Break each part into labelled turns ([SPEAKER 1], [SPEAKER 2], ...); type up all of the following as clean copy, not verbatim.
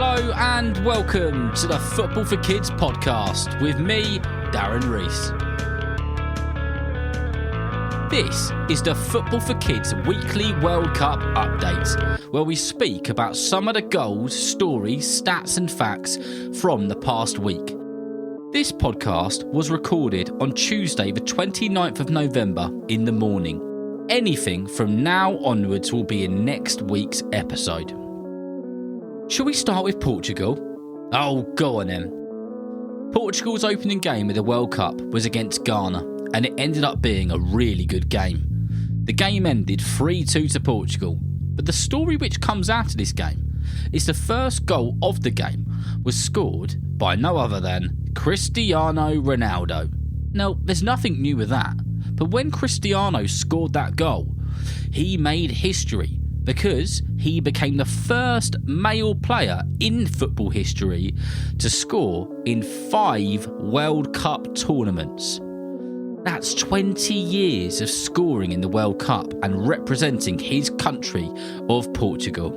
[SPEAKER 1] Hello and welcome to the Football for Kids podcast with me, Darren Rees. This is the Football for Kids weekly World Cup update, where we speak about some of the goals, stories, stats and facts from the past week. This podcast was recorded on Tuesday the 29th of November in the morning. Anything from now onwards will be in next week's episode. Shall we start with Portugal? Oh, go on then. Portugal's opening game of the World Cup was against Ghana, and it ended up being a really good game. The game ended 3-2 to Portugal, but the story which comes out of this game is the first goal of the game was scored by no other than Cristiano Ronaldo. Now, there's nothing new with that, but when Cristiano scored that goal, he made history because he became the first male player in football history to score in 5 World Cup tournaments. That's 20 years of scoring in the World Cup and representing his country of Portugal.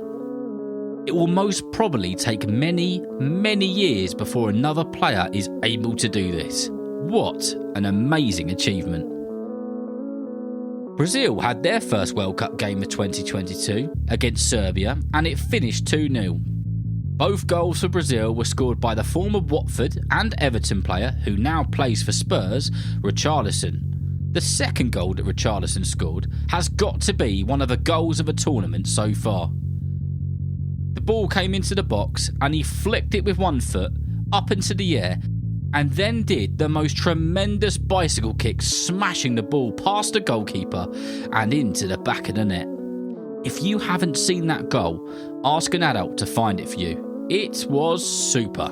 [SPEAKER 1] It will most probably take many, many years before another player is able to do this. What an amazing achievement. Brazil had their first World Cup game of 2022 against Serbia, and it finished 2-0. Both goals for Brazil were scored by the former Watford and Everton player who now plays for Spurs, Richarlison. The second goal that Richarlison scored has got to be one of the goals of a tournament so far. The ball came into the box and he flicked it with one foot up into the air and then did the most tremendous bicycle kick, smashing the ball past the goalkeeper and into the back of the net. If you haven't seen that goal, ask an adult to find it for you. It was super.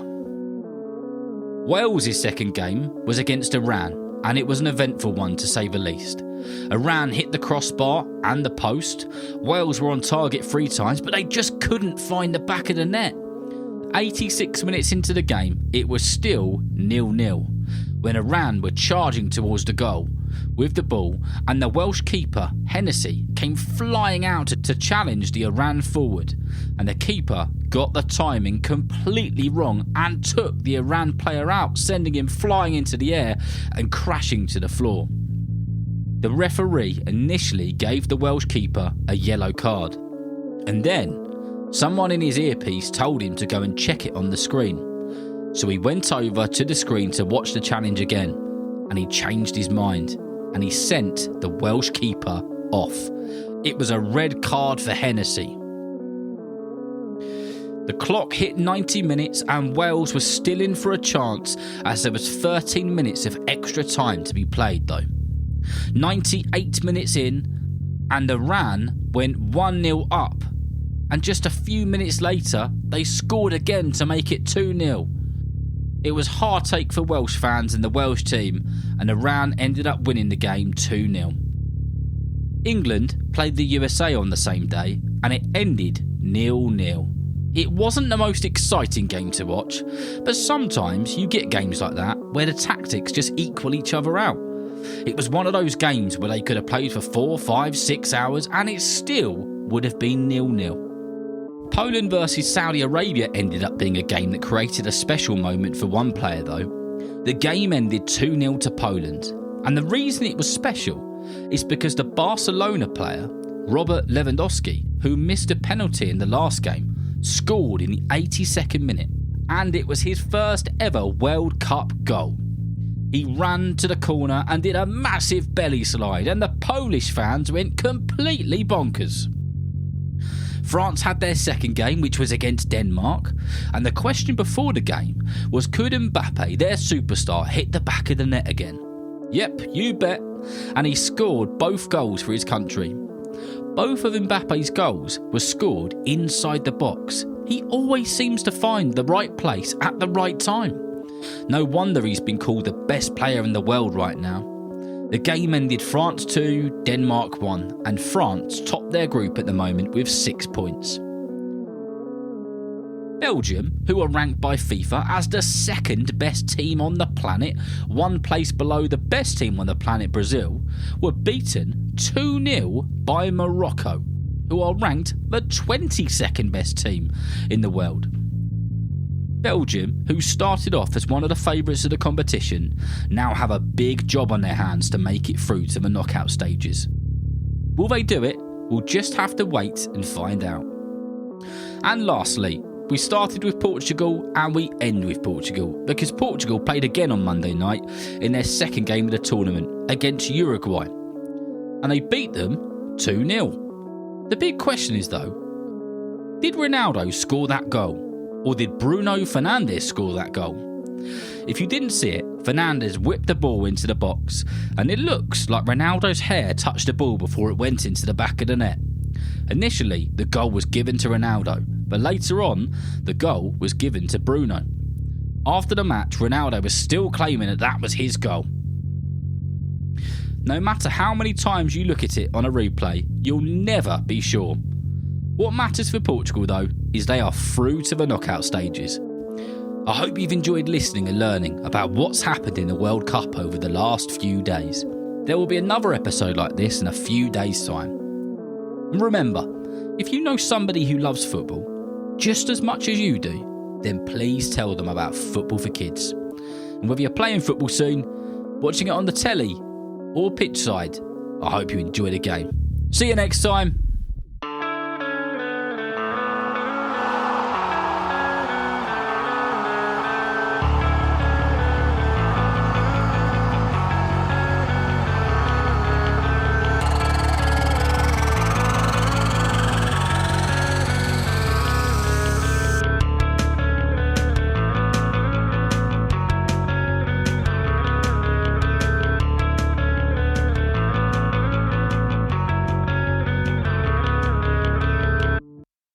[SPEAKER 1] Wales' second game was against Iran, and it was an eventful one to say the least. Iran hit the crossbar and the post. Wales were on target 3 times, but they just couldn't find the back of the net. 86 minutes into the game, it was still 0-0 when Iran were charging towards the goal with the ball, and the Welsh keeper, Hennessy, came flying out to challenge the Iran forward, and the keeper got the timing completely wrong and took the Iran player out, sending him flying into the air and crashing to the floor. The referee initially gave the Welsh keeper a yellow card, and then someone in his earpiece told him to go and check it on the screen. So he went over to the screen to watch the challenge again, and he changed his mind and he sent the Welsh keeper off. It was a red card for Hennessy. The clock hit 90 minutes and Wales was still in for a chance as there was 13 minutes of extra time to be played though. 98 minutes in and Iran went 1-0 up. And just a few minutes later, they scored again to make it 2-0. It was heartache for Welsh fans and the Welsh team, and Iran ended up winning the game 2-0. England played the USA on the same day, and it ended 0-0. It wasn't the most exciting game to watch, but sometimes you get games like that where the tactics just equal each other out. It was one of those games where they could have played for 4, 5, 6 hours, and it still would have been 0-0. Poland versus Saudi Arabia ended up being a game that created a special moment for one player though. The game ended 2-0 to Poland, and the reason it was special is because the Barcelona player, Robert Lewandowski, who missed a penalty in the last game, scored in the 82nd minute, and it was his first ever World Cup goal. He ran to the corner and did a massive belly slide, and the Polish fans went completely bonkers. France had their second game, which was against Denmark, and the question before the game was, could Mbappe, their superstar, hit the back of the net again? Yep, you bet, and he scored both goals for his country. Both of Mbappe's goals were scored inside the box. He always seems to find the right place at the right time. No wonder he's been called the best player in the world right now. The game ended France 2, Denmark 1, and France topped their group at the moment with 6 points. Belgium, who are ranked by FIFA as the second best team on the planet, 1 place below the best team on the planet, Brazil, were beaten 2-0 by Morocco, who are ranked the 22nd best team in the world. Belgium, who started off as one of the favourites of the competition, now have a big job on their hands to make it through to the knockout stages. Will they do it? We'll just have to wait and find out. And lastly, we started with Portugal and we end with Portugal because Portugal played again on Monday night in their second game of the tournament against Uruguay. And they beat them 2-0. The big question is though, did Ronaldo score that goal? Or did Bruno Fernandes score that goal? If you didn't see it, Fernandes whipped the ball into the box and it looks like Ronaldo's hair touched the ball before it went into the back of the net. Initially, the goal was given to Ronaldo, but later on, the goal was given to Bruno. After the match, Ronaldo was still claiming that was his goal. No matter how many times you look at it on a replay, you'll never be sure. What matters for Portugal though is they are through to the knockout stages. I hope you've enjoyed listening and learning about what's happened in the World Cup over the last few days. There will be another episode like this in a few days' time. And remember, if you know somebody who loves football just as much as you do, then please tell them about Football for Kids. And whether you're playing football soon, watching it on the telly or pitch side, I hope you enjoy the game. See you next time.